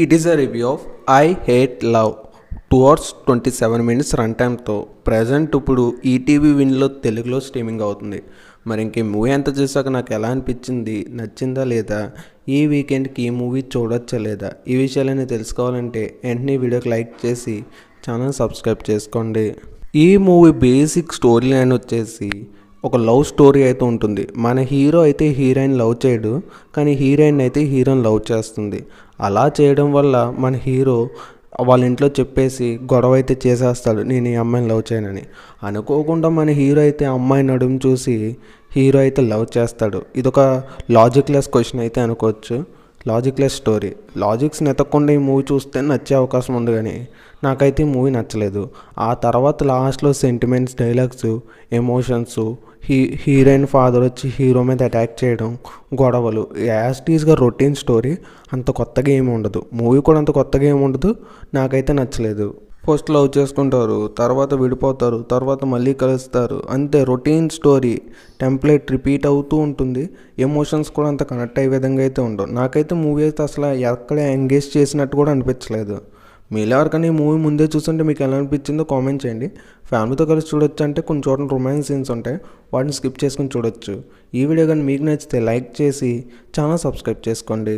It is a review of I Hate Love. 2 hours 27 minutes run టైమ్తో present ఇప్పుడు ETV విన్లో తెలుగులో streaming అవుతుంది. మరి ఇంక మూవీ అంతా చూసాక నాకు ఎలా అనిపించింది, నచ్చిందా లేదా, ఈ వీకెండ్కి ఈ మూవీ చూడొచ్చా లేదా, ఈ విషయాలన్నీ తెలుసుకోవాలంటే వెంటనే వీడియోకి లైక్ చేసి ఛానల్ సబ్స్క్రైబ్ చేసుకోండి. ఈ మూవీ బేసిక్ స్టోరీ లైన్ వచ్చేసి ఒక లవ్ స్టోరీ అయితే ఉంటుంది. మన హీరో అయితే హీరోయిన్ లవ్ చేయడు, కానీ హీరోయిన్ అయితే హీరోని లవ్ చేస్తుంది. అలా చేయడం వల్ల మన హీరో వాళ్ళ ఇంట్లో చెప్పేసి గొడవ అయితే చేసేస్తాడు, నేను ఈ అమ్మాయిని లవ్ చేయనని. అనుకోకుండా మన హీరో అయితే అమ్మాయి నడుము చూసి హీరో అయితే లవ్ చేస్తాడు. ఇదొక లాజిక్లెస్ క్వశ్చన్ అయితే అనుకోవచ్చు, లాజిక్లెస్ స్టోరీ. లాజిక్స్ నెతకుండా ఈ మూవీ చూస్తే నచ్చే అవకాశం ఉంది, కానీ నాకైతే ఈ మూవీ నచ్చలేదు. ఆ తర్వాత లాస్ట్లో sentiments, dialogues, emotions, heroine father వచ్చి హీరో మీద అటాక్ చేయడం, గొడవలు, యాస్టీస్గా రొటీన్ స్టోరీ. అంత కొత్తగా ఏమి ఉండదు, మూవీ కూడా అంత కొత్తగా ఏమి ఉండదు. నాకైతే నచ్చలేదు. ఫస్ట్ లవ్ చేసుకుంటారు, తర్వాత విడిపోతారు, తర్వాత మళ్ళీ కలుస్తారు, అంతే. రొటీన్ స్టోరీ టెంప్లెట్ రిపీట్ అవుతూ ఉంటుంది. ఎమోషన్స్ కూడా అంత కనెక్ట్ అయ్యే విధంగా అయితే ఉండవు. నాకైతే మూవీ అయితే అసలు ఎక్కడ ఎంగేజ్ చేసినట్టు కూడా అనిపించలేదు. మీలో ఎవరికైనా ఈ మూవీ ముందే చూస్తుంటే మీకు ఎలా అనిపించిందో కామెంట్ చేయండి. ఫ్యామిలీతో కలిసి చూడొచ్చు అంటే కొన్ని చోట్ల రొమాన్స్ సీన్స్ ఉంటాయి, వాటిని స్కిప్ చేసుకుని చూడొచ్చు. ఈ వీడియో కానీ మీకు నచ్చితే లైక్ చేసి ఛానల్ సబ్స్క్రైబ్ చేసుకోండి.